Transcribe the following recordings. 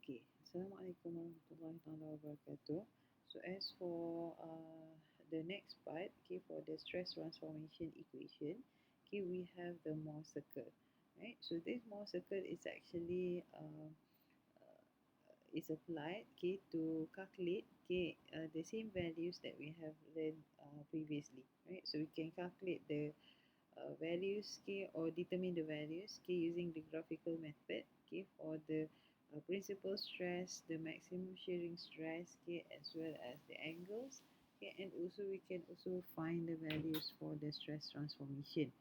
Okay, Assalamualaikum warahmatullahi wabarakatuh. So as for the next part, okay, for the stress transformation equation, okay, we have the Mohr circle, right? So this Mohr circle is actually is applied, okay, to calculate, okay, the same values that we have learned previously, right? So we can calculate the values, okay, or determine the values, okay, using the graphical method, okay, for the principal stress, the maximum shearing stress, okay, as well as the angles, okay, and also we can also find the values for the stress transformation.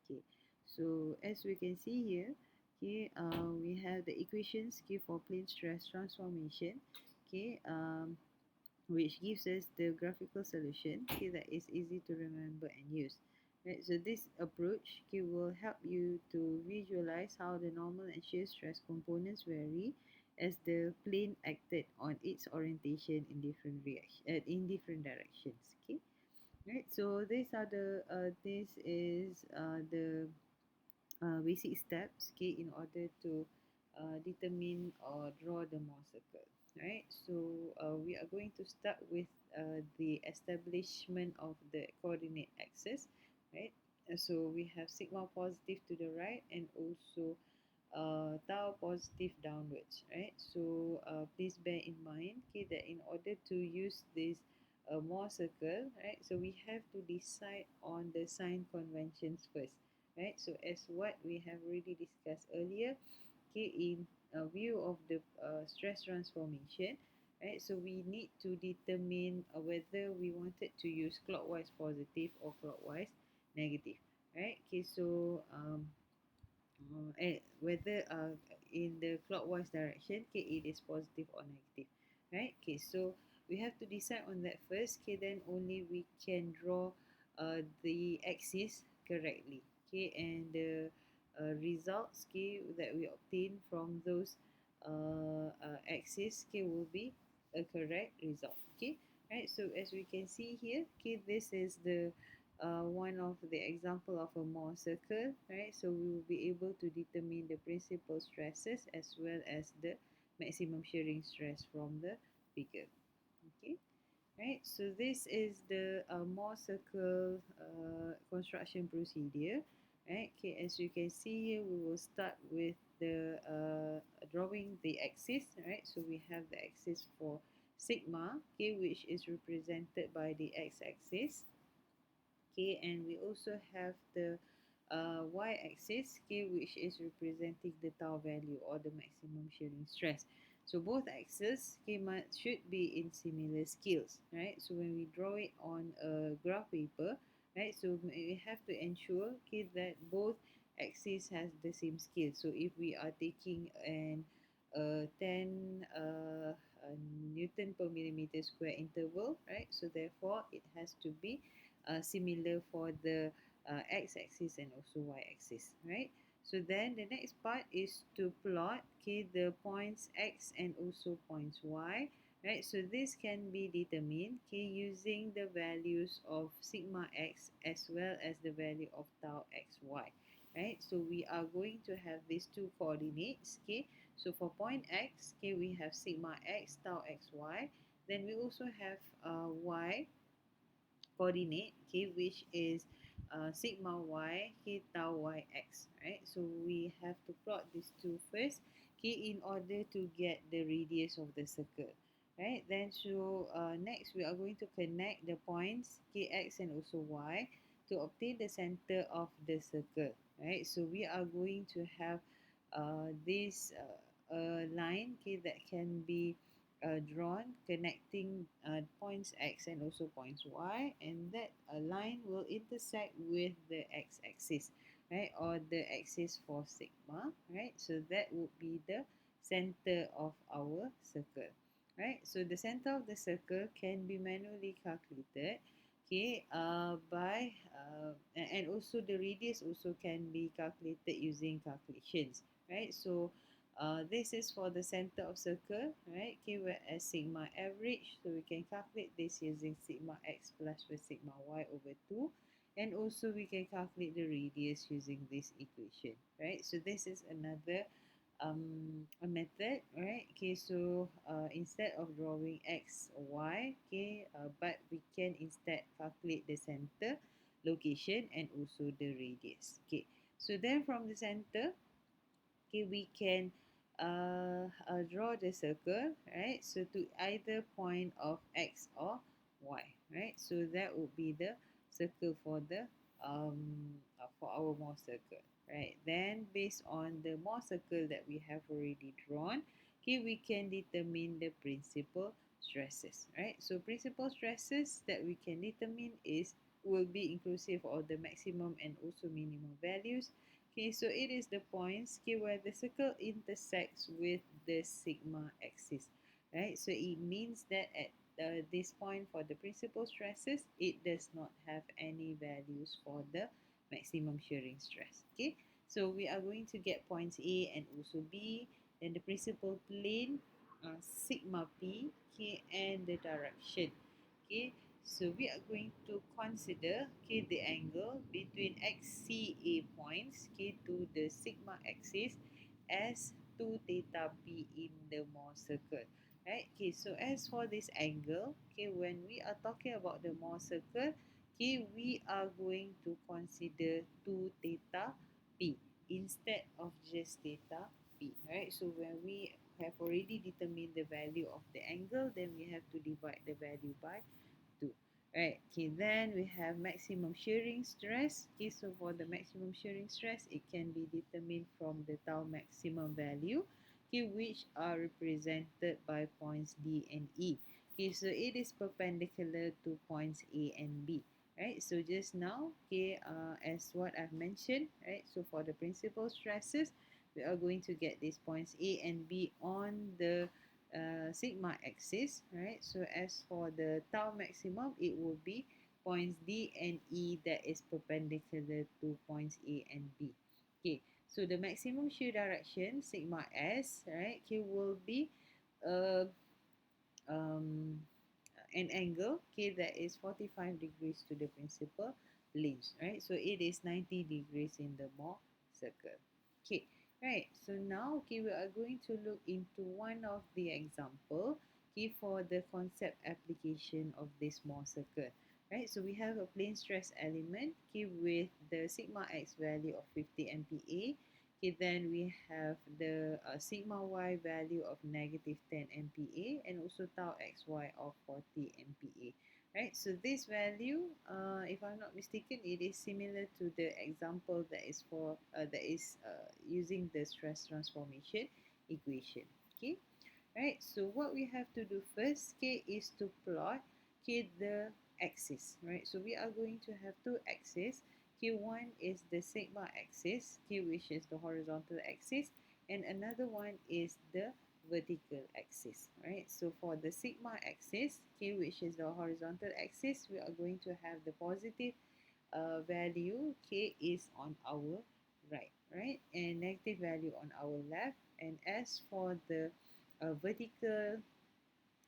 Okay, so as we can see here, okay, we have the equations, okay, for plane stress transformation, okay, which gives us the graphical solution, okay, that is easy to remember and use. Right, so this approach, okay, will help you to visualize how the normal and shear stress components vary as the plane acted on its orientation in different directions. Okay, right. So this is the basic steps, okay, in order to determine or draw the Mohr circle, right? So we are going to start with the establishment of the coordinate axis, right? So we have sigma positive to the right and also tau positive downwards, right? So please bear in mind, okay, that in order to use this Mohr circle, right, so we have to decide on the sign conventions first, right? So as what we have already discussed earlier, okay, in view of the stress transformation, right, so we need to determine whether we wanted to use clockwise positive or clockwise negative, right? Okay, so whether in the clockwise direction, okay, it is positive or negative, right? Okay, so we have to decide on that first, okay, then only we can draw the axis correctly, okay, and the results, okay, that we obtain from those axis, okay, will be a correct result, okay, right? So as we can see here, okay, this is the one of the example of a Mohr circle, right? So we will be able to determine the principal stresses as well as the maximum shearing stress from the figure. Okay, right? So this is the Mohr circle construction procedure, right? Okay, as you can see here, we will start with the drawing the axis, right? So we have the axis for sigma, okay, which is represented by the x-axis. Okay, and we also have the y-axis, okay, which is representing the tau value or the maximum shearing stress. So both axes, okay, should be in similar scales, right? So when we draw it on a graph paper, right, so we have to ensure, okay, that both axes has the same scale. So if we are taking an 10 Newton per millimeter square interval, right? So therefore, it has to be similar for the x-axis and also y-axis, right? So then the next part is to plot, okay, the points x and also points y, right? So this can be determined, okay, using the values of sigma x as well as the value of tau xy, right? So we are going to have these two coordinates, okay? So for point x, okay, we have sigma x tau xy. Then we also have y coordinate, okay, which is sigma y, okay, tau y x, right? So we have to plot these two first, okay, in order to get the radius of the circle, right? Then so next we are going to connect the points, okay, x and also y to obtain the center of the circle, right? So we are going to have this line, okay, that can be drawn connecting points x and also points y, and that line will intersect with the x-axis, right, or the axis for sigma, right? So that would be the center of our circle, right? So the center of the circle can be manually calculated, okay, by and also the radius also can be calculated using calculations, right? So this is for the center of circle, right? Okay, whereas sigma average, so we can calculate this using sigma x plus with sigma y over 2. And also we can calculate the radius using this equation, right? So this is another a method, right? Okay, so instead of drawing x or y, okay, but we can instead calculate the center, location, and also the radius. Okay, so then from the center, okay, we can draw the circle, right? So to either point of x or y, right? So that would be the circle for our Mohr circle, right? Then based on the Mohr circle that we have already drawn, okay, we can determine the principal stresses, right? So principal stresses that we can determine is will be inclusive of the maximum and also minimum values. Okay, so it is the points, okay, where the circle intersects with the sigma axis, right? So it means that at this point for the principal stresses, it does not have any values for the maximum shearing stress. Okay, so we are going to get points A and also B, then the principal plane, sigma P, okay, and the direction. Okay, so we are going to consider, okay, the angle between XCA points, okay, to the sigma axis as 2 theta P in the Mohr circle. Right? Okay, so as for this angle, okay, when we are talking about the Mohr circle, okay, we are going to consider 2 theta P instead of just theta P. Right? So when we have already determined the value of the angle, then we have to divide the value by 2. Right, okay, then we have maximum shearing stress. Okay, so for the maximum shearing stress, it can be determined from the tau maximum value, okay, which are represented by points D and E. Okay, so it is perpendicular to points A and B. Right, so just now, okay, as what I've mentioned, right, so for the principal stresses, we are going to get these points A and B on the sigma axis, right? So as for the tau maximum, it will be points D and E that is perpendicular to points A and B. Okay, so the maximum shear direction, sigma S, right, okay, will be uh, um, an angle, okay, that is 45 degrees to the principal planes, right? So it is 90 degrees in the Mohr circle. Okay, right. So now, okay, we are going to look into one of the example, okay, for the concept application of this Mohr circle. Right, so we have a plane stress element, okay, with the sigma x value of 50 MPa. Okay, then we have the sigma y value of negative 10 MPa and also tau xy of 40 MPa. Right, so this value, if I'm not mistaken, it is similar to the example that is using the stress transformation equation. Okay, right, so what we have to do first, okay, is to plot, okay, the axis, right? So we are going to have two axes. Okay, one is the sigma axis, okay, which is the horizontal axis, and another one is the vertical axis, right? So for the sigma axis, okay, which is the horizontal axis, we are going to have the positive value, okay, is on our right, and negative value on our left. And as for the vertical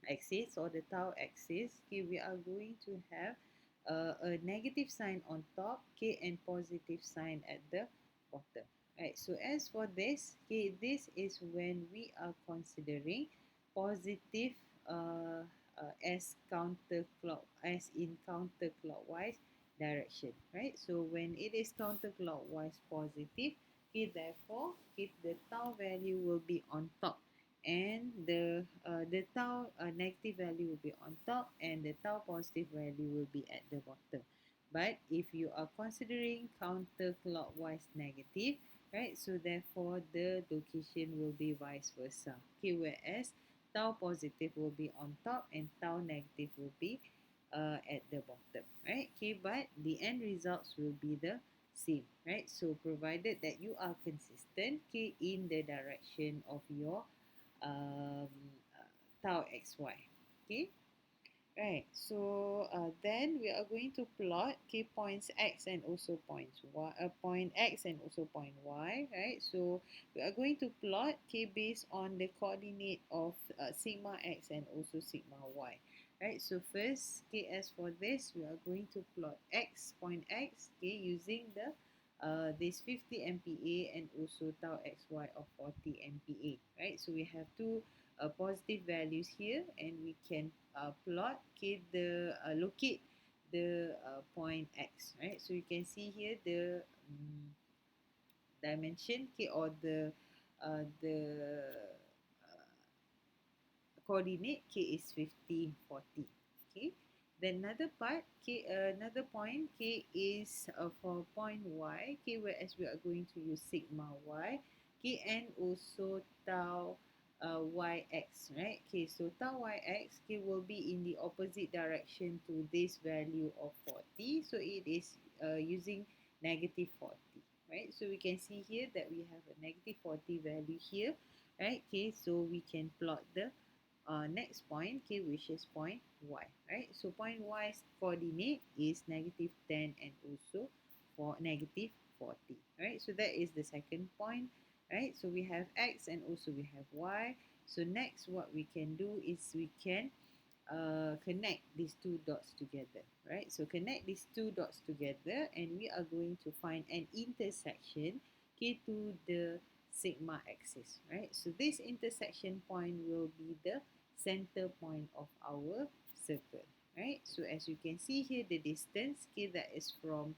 axis or the tau axis, okay, we are going to have a negative sign on top, okay, and positive sign at the bottom. Right, so as for this, okay, this is when we are considering positive as in counterclockwise direction, right? So when it is counterclockwise positive, okay, therefore, okay, the tau value will be on top, and the tau negative value will be on top, and the tau positive value will be at the bottom. But if you are considering counterclockwise negative, right, so therefore the location will be vice versa. Okay, whereas tau positive will be on top and tau negative will be at the bottom, right? Okay, but the end results will be the same, right? So provided that you are consistent, okay, in the direction of your um, tau xy. Okay, right. So then we are going to plot, okay, points x and also points y, point x and also point y, right? So we are going to plot, okay, based on the coordinate of sigma x and also sigma y, right? So first, okay, as for this, we are going to plot x, point x, okay, using the this 50 MPa and also tau xy of 40 MPa, right? So we have two positive values here, and we can plot, okay, the locate the point x, right? So you can see here the dimension, okay, or the uh, coordinate k is 50, 40. Okay, then another part, k, another point k is for point y, k, whereas we are going to use sigma y, k, and also tau yx, right? Okay, so tau yx, k, will be in the opposite direction to this value of 40, so it is using negative 40, right? So we can see here that we have a negative 40 value here, right? Okay, so we can plot the next point, okay, which is point y, right? So point y's coordinate is negative 10 and also for negative 40, right? So that is the second point, right? So we have x and also we have y. So next, what we can do is we can connect these two dots together, right? So connect these two dots together, and we are going to find an intersection, okay, to the sigma axis, right? So this intersection point will be the center point of our circle, right? So as you can see here, the distance, okay, that is from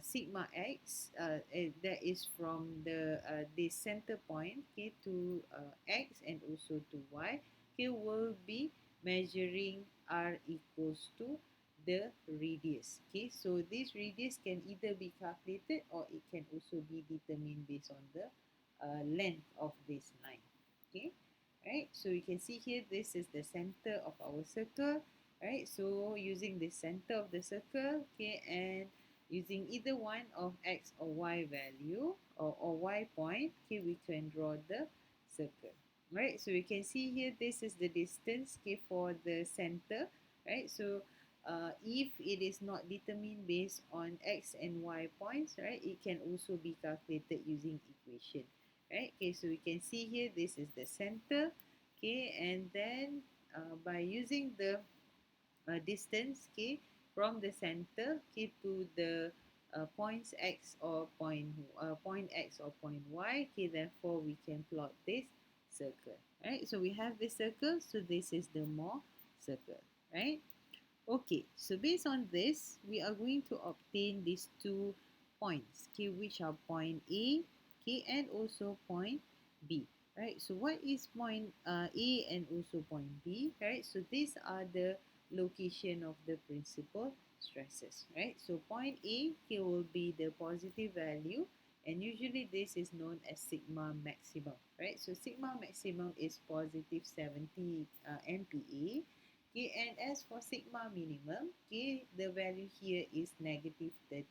sigma x, that is from the center point, okay, to x and also to y, okay, will be measuring r equals to the radius. Okay, so this radius can either be calculated or it can also be determined based on the length of this line. Okay, right, so you can see here this is the center of our circle, right? So using the center of the circle, okay, and using either one of x or y value, or y point, okay, we can draw the circle, right? So you can see here this is the distance, okay, for the center, right? So if it is not determined based on x and y points, right, it can also be calculated using equation, right? Okay, so we can see here this is the center, okay, and then by using the distance, okay, from the center, okay, to the points x or point x or point y, okay, therefore we can plot this circle, right? So we have this circle, so this is the Mohr circle, right? Okay, so based on this, we are going to obtain these 2 points, okay, which are point A, okay, and also point B, right? So what is point A and also point B, right? So these are the location of the principal stresses, right? So point A, okay, will be the positive value, and usually this is known as sigma maximum, right? So sigma maximum is positive 70 MPa. Okay, and as for sigma minimum, okay, the value here is negative 30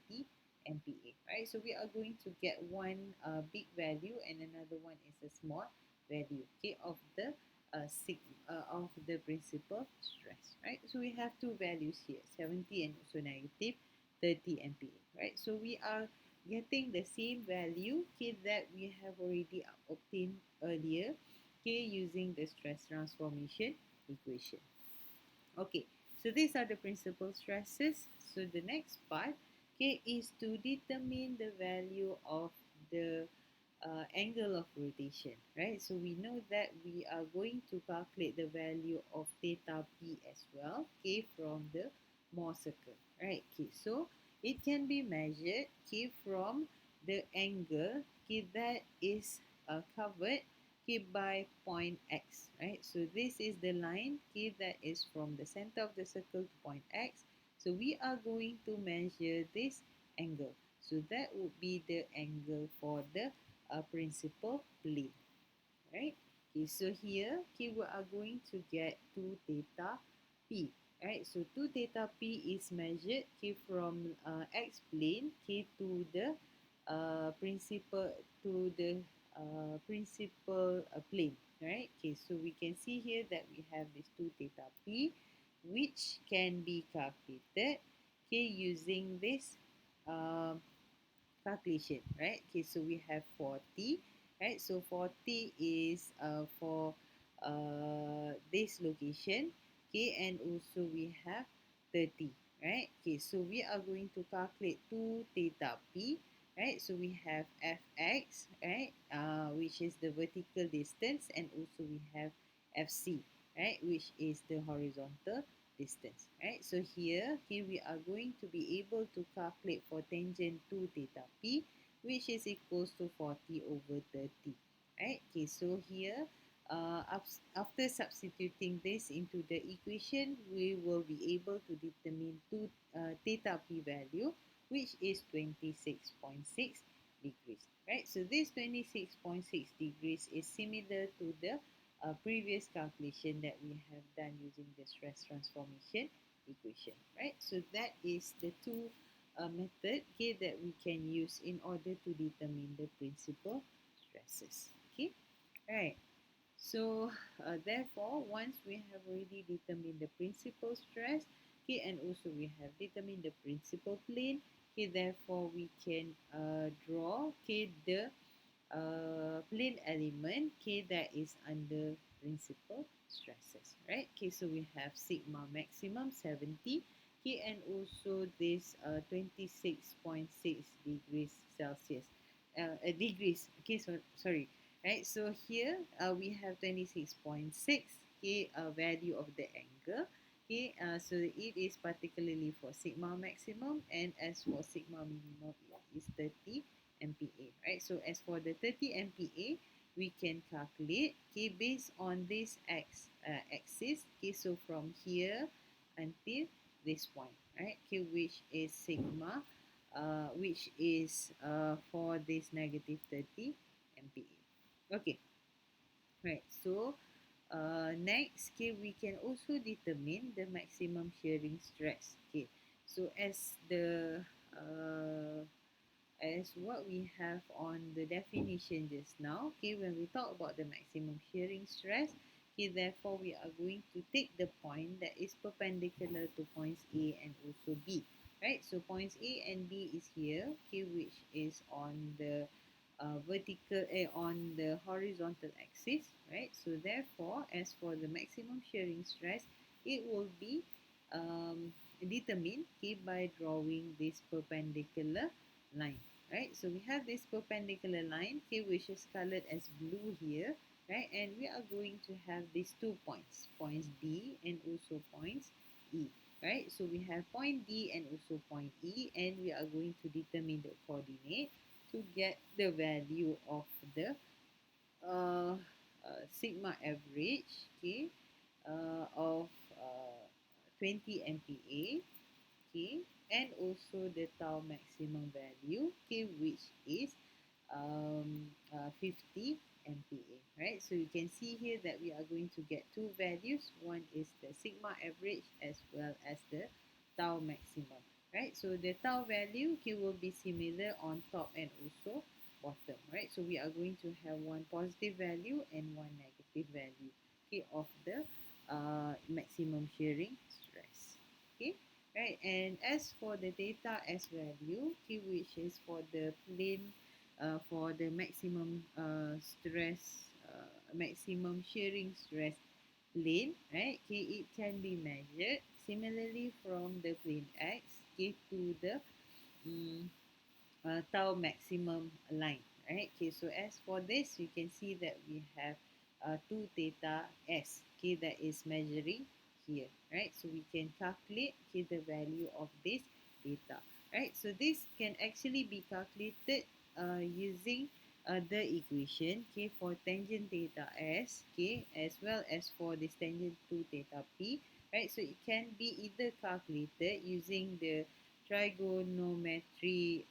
MPa, right? So we are going to get one big value and another one is a small value, okay, of the of the principal stress, right? So we have two values here, 70 and also negative 30 MPa, right? So we are getting the same value, okay, that we have already obtained earlier, okay, using the stress transformation equation. Okay, so these are the principal stresses. So the next part, okay, is to determine the value of the angle of rotation, right? So we know that we are going to calculate the value of theta p as well, okay, from the Mohr circle, right? Okay, so it can be measured, okay, from the angle, okay, that is covered, okay, by point x, right? So this is the line, okay, that is from the center of the circle to point x. So we are going to measure this angle. So that would be the angle for the principal plane, right? Okay, so here, okay, we are going to get 2 theta p, right? So 2 theta p is measured, okay, from x plane, okay, to the principal principal plane, right? Okay, so we can see here that we have this 2 theta p, which can be calculated, okay, using this um calculation, right? Okay, so we have 40, right? So 40 is for this location, okay, and also we have 30, right? Okay, so we are going to calculate 2 theta p, right? So we have fx, right, which is the vertical distance, and also we have fc, right, which is the horizontal distance, right? So here, okay, we are going to be able to calculate for tangent to theta p, which is equals to 40 over 30, right? Okay, so here, after substituting this into the equation, we will be able to determine theta p value, which is 26.6 degrees, right? So this 26.6 degrees is similar to the previous calculation that we have done using the stress transformation equation, right? So that is the two method, okay, that we can use in order to determine the principal stresses, okay, right? So, therefore, once we have already determined the principal stress, okay, and also we have determined the principal plane, okay, therefore we can draw, okay, the plane element, okay, that is under principal stresses, right? Okay, so we have sigma maximum 70, okay, and also this 26.6 degrees Celsius, degrees, okay, so sorry, right? So here we have 26.6, okay, value of the angle, okay, so it is particularly for sigma maximum, and as for sigma minimum, it is 30 MPa, right? So as for the 30 MPa, we can calculate, okay, based on this axis, okay, so from here until this point, right? Okay, which is sigma, which is for this negative 30 MPa. Okay, right. So next, okay, we can also determine the maximum shearing stress. Okay, so as what we have on the definition just now, okay, when we talk about the maximum shearing stress, okay, therefore we are going to take the point that is perpendicular to points A and also B, right? So points A and B is here, okay, which is on the on the horizontal axis, right? So therefore, as for the maximum shearing stress, it will be determined, okay, by drawing this perpendicular line, right? So we have this perpendicular line, okay, which is colored as blue here, right? And we are going to have these 2 points, points D and also points E, right? So we have point D and also point E, and we are going to determine the coordinate to get the value of the sigma average, okay, of 20 MPa, okay, and also the tau maximum value, okay, which is 50 MPa, right? So you can see here that we are going to get two values. One is the sigma average as well as the tau maximum, right? So the tau value, okay, will be similar on top and also bottom, right? So we are going to have one positive value and one negative value, okay, of the maximum shearing stress, okay, right? And as for the theta S value, okay, which is for the plane, for the maximum maximum shearing stress plane, right? Okay, it can be measured similarly from the plane X, okay, to the um, tau maximum line, right? Okay, so as for this, you can see that we have 2 theta s, okay, that is measuring here, right? So we can calculate, okay, the value of this theta, right? So this can actually be calculated using the equation, okay, for tangent theta s, okay, as well as for this tangent to theta p, right? So it can be either calculated using the trigonometry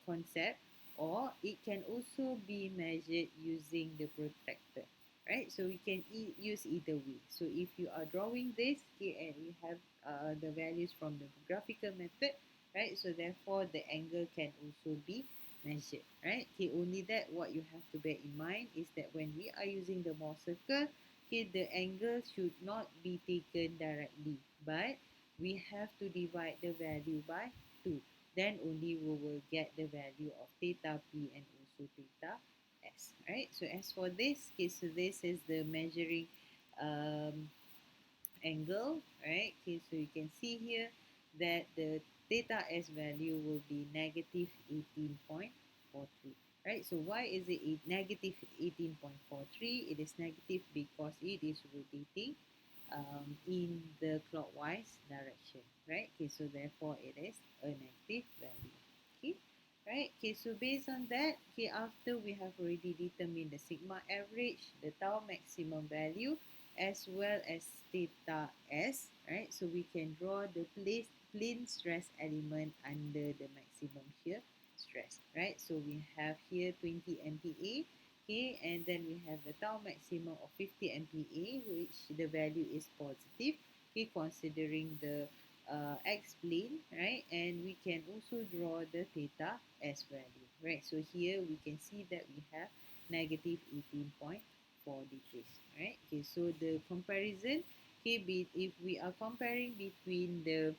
concept, or it can also be measured using the protractor, right? So we can use either way. So if you are drawing this, okay, and you have the values from the graphical method, right? So therefore the angle can also be measured, right? Okay, only that what you have to bear in mind is that when we are using the Mohr circle, okay, the angle should not be taken directly, but we have to divide the value by 2. Then only we will get the value of theta p and also theta s, right? So as for this case, so this is the measuring um, angle, right? Okay, so you can see here that the theta S value will be negative 18.43. Right, so why is it negative 18.43? It is negative because it is rotating in the clockwise direction, right? Okay, so therefore it is a negative value. Okay, right? Okay, so based on that, okay, after we have already determined the sigma average, the tau maximum value, as well as theta S, right? So we can draw the plane stress element under the maximum shear stress, right? So we have here 20 MPa. Okay, and then we have the tau maximum of 50 MPa, which the value is positive, okay, considering the x plane, right? And we can also draw the theta S value, right? So here we can see that we have negative 18.4 degrees, right? Okay, so the comparison, okay, if we are comparing between the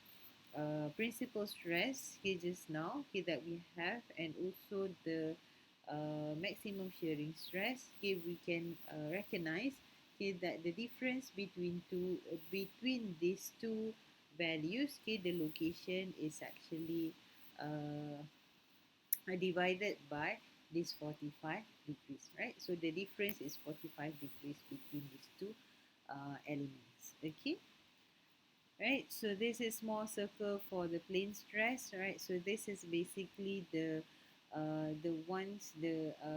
principal stress, okay, just now, okay, that we have, and also the maximum shearing stress, okay, we can recognize, okay, that the difference between these two values, okay, the location is actually uh, divided by this 45 degrees, right? So the difference is 45 degrees between these two elements, okay? Right, so this is small circle for the plane stress, right? So this is basically the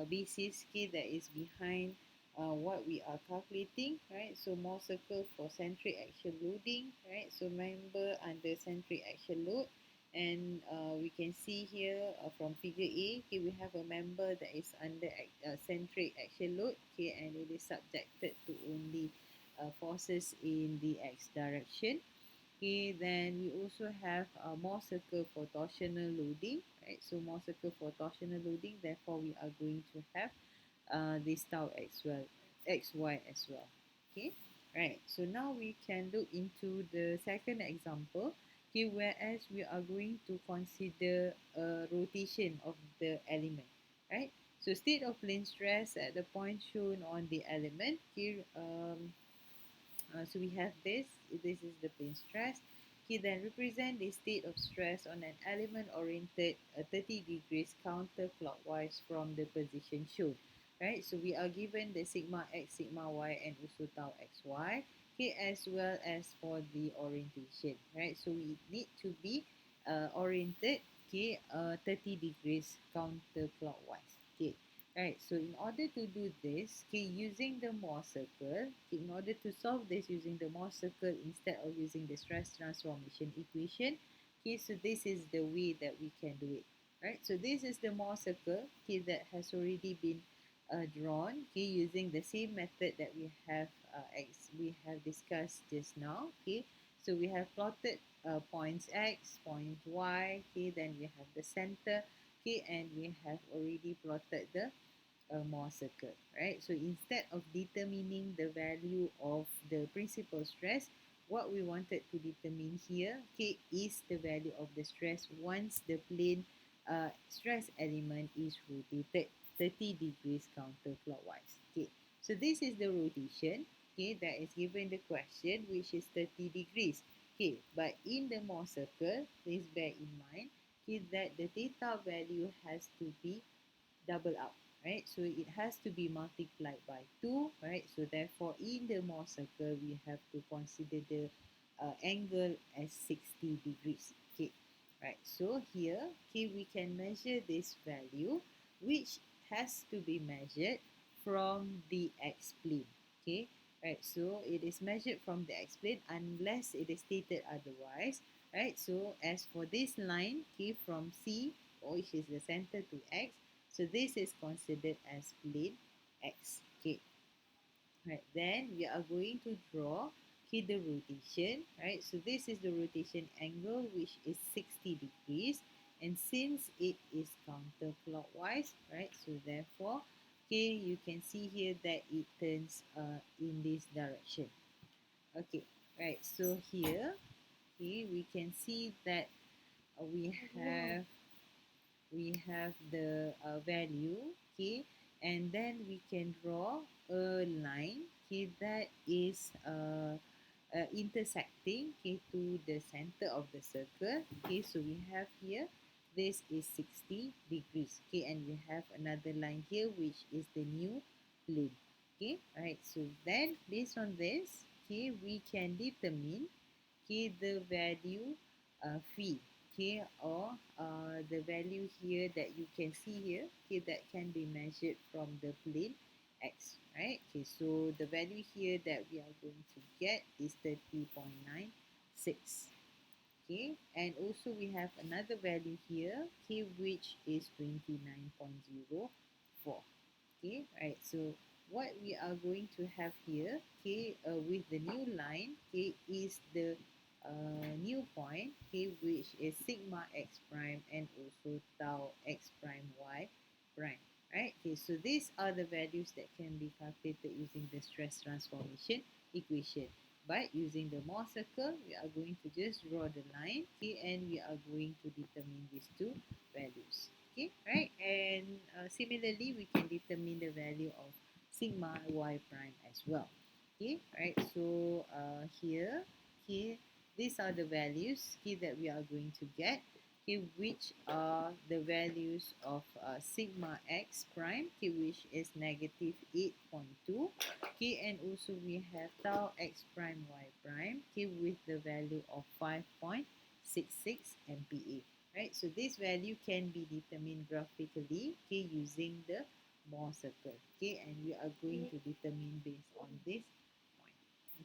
basis key that is behind what we are calculating, right? So more circle for centric axial loading, right? So member under centric axial load, and we can see here from figure A, okay, we have a member that is under centric axial load, okay, and it is subjected to only forces in the x direction. Okay, then we also have more circle for torsional loading, right? So more circle for torsional loading, therefore we are going to have this tau xy as well. Okay, right. So now we can look into the second example. Okay, whereas we are going to consider a rotation of the element, right? So state of plane stress at the point shown on the element. Okay, so we have this. This is the plane stress. He then represent the state of stress on an element oriented 30 degrees counterclockwise from the position shown. Right. So we are given the sigma x, sigma y, and also tau xy. Okay, as well as for the orientation. Right. So we need to be oriented. Okay, 30 degrees counterclockwise. Okay. Right, so in order to do this, okay, using the Mohr circle, okay, in order to solve this using the Mohr circle instead of using the stress transformation equation, okay, so this is the way that we can do it, right? So this is the Mohr circle, okay, that has already been drawn, okay, using the same method that we have discussed just now, okay. So we have plotted points x, point y, okay, then we have the center, okay, and we have already plotted the Mohr circle, right? So instead of determining the value of the principal stress, what we wanted to determine here, okay, is the value of the stress once the plane stress element is rotated 30 degrees counterclockwise. Okay, so this is the rotation, okay, that is given the question, which is 30 degrees. Okay, but in the Mohr circle, please bear in mind, okay, that the theta value has to be double up, right? So it has to be multiplied by 2, right? So therefore, in the Mohr circle, we have to consider the angle as 60 degrees. Okay, right. So here, okay, we can measure this value, which has to be measured from the x plane. Okay, right. So it is measured from the x plane unless it is stated otherwise, right? So as for this line, okay, from C, which is the center to x, so this is considered as plane X. Okay. Right. Then we are going to draw, okay, the rotation. Right. So this is the rotation angle, which is 60 degrees. And since it is counterclockwise, right, so therefore, okay, you can see here that it turns in this direction. Okay, right. So here, okay, we can see that have we have the value, okay, and then we can draw a line, okay, that is intersecting, okay, to the center of the circle. Okay, so we have here this is 60 degrees. Okay, and we have another line here which is the new plane. Okay, alright, so then based on this, okay, we can determine, okay, the value phi, okay, or the value here that you can see here, okay, that can be measured from the plane x, right? Okay, so the value here that we are going to get is 30.96. Okay, and also we have another value here, okay, which is 29.04. Okay, right, so what we are going to have here, okay, with the new line, okay, is the new point, okay, which is sigma x prime and also tau x prime y prime, right? Okay, so these are the values that can be calculated using the stress transformation equation. But using the Mohr circle, we are going to just draw the line, okay, and we are going to determine these two values. Okay, right? And similarly, we can determine the value of sigma y prime as well. Okay, right? So here, okay, these are the values, okay, that we are going to get. Okay, which are the values of sigma x prime, okay, which is negative 8.2. Okay, and also we have tau x prime y prime, okay, with the value of 5.66 MPa. Right, so this value can be determined graphically, okay, using the Mohr circle. Okay, and we are going to determine based on this point.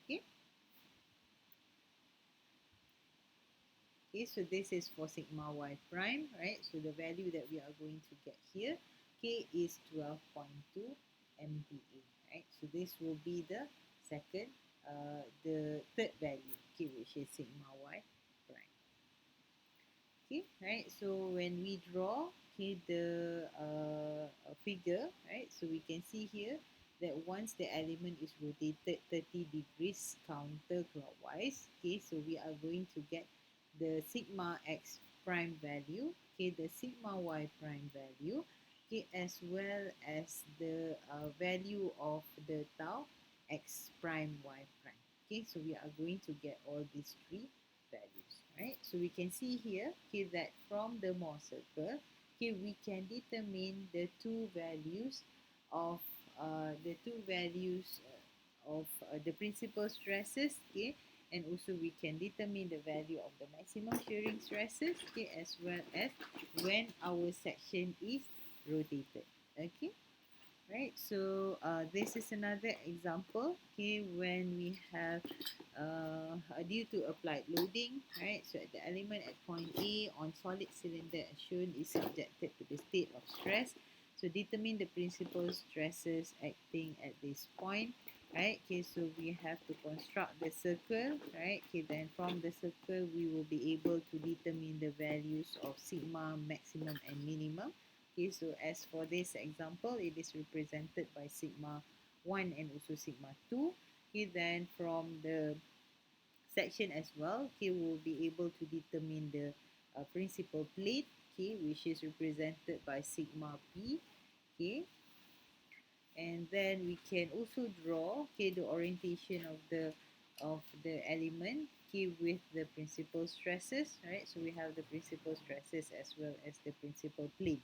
Okay, okay, so this is for sigma y prime, right? So the value that we are going to get here, okay, is 12.2 MPa, right? So this will be the third value, okay, which is sigma y prime. Okay, right? So when we draw, okay, the figure, right? So we can see here that once the element is rotated 30 degrees counterclockwise, okay, so we are going to get the sigma x prime value, okay, the sigma y prime value, okay, as well as the value of the tau x prime y prime. Okay, so we are going to get all these three values, right? So we can see here, okay, that from the Mohr circle, okay, we can determine the two values of the principal stresses, okay, and also we can determine the value of the maximum shearing stresses, okay, as well as when our section is rotated, okay. Right, so this is another example, okay, when we have due to applied loading, right, so the element at point A on solid cylinder as shown is subjected to the state of stress. So determine the principal stresses acting at this point, right? Okay, so we have to construct the circle, right? Okay, then from the circle we will be able to determine the values of sigma maximum and minimum. Okay, so as for this example, it is represented by sigma 1 and also sigma 2. Okay, then from the section as well, okay, we'll be able to determine the principal plate, okay, which is represented by sigma p, okay, and then we can also draw, okay, the orientation of the element, okay, with the principal stresses, right? So we have the principal stresses as well as the principal plane.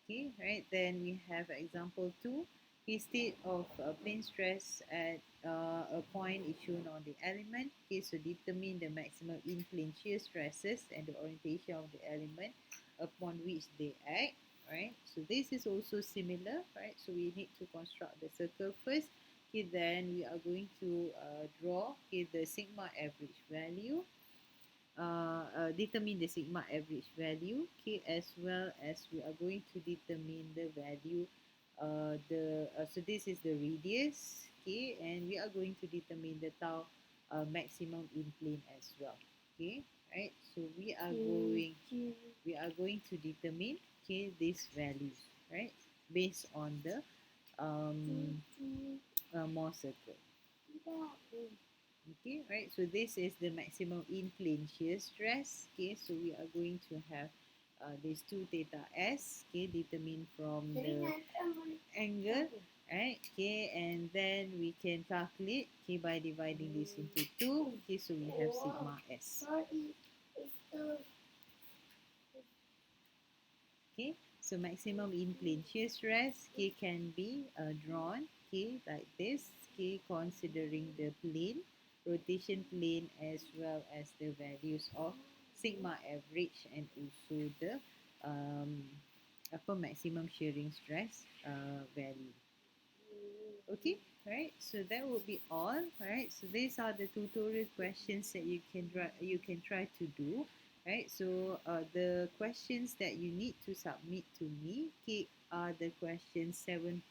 Okay, right. Then we have example 2. Okay, state of plane stress at a point is shown on the element. Okay, so determine the maximum in-plane shear stresses and the orientation of the element upon which they act. Right. So this is also similar. Right. So we need to construct the circle first. Okay, then we are going to draw, okay, the sigma average value, determine the sigma average value, okay, as well as we are going to determine the value, so this is the radius, okay, and we are going to determine the tau maximum in plane as well, okay, right? So we are going to determine, okay, these values, right, based on the Mohr circle. Okay, right. So this is the maximum in plane shear stress. Okay, so we are going to have this 2 theta s. Okay, determined from the angle right? Okay, and then we can calculate, okay, by dividing this into 2, okay, so we have sigma s. Okay, so maximum in plane shear stress, okay, can be drawn, okay, like this, okay, considering the plane, rotation plane, as well as the values of sigma average and also the um, upper maximum shearing stress value. Okay, right, so that will be all. Right, so these are the tutorial questions that you can try to do. Right, so the questions that you need to submit to me, okay, are the questions 7.7,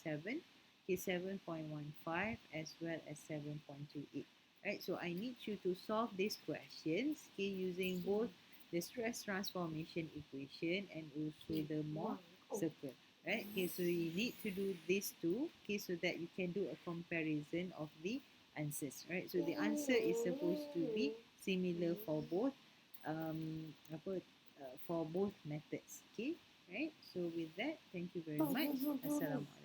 okay, 7.15, as well as 7.28. Right, so I need you to solve these questions, okay, using both the stress transformation equation and also the Mohr circle. Right, okay, so you need to do these two, okay, so that you can do a comparison of the answers. Right, so the answer is supposed to be similar for both for both methods. Okay, right, so with that, thank you very much. Assalamualaikum.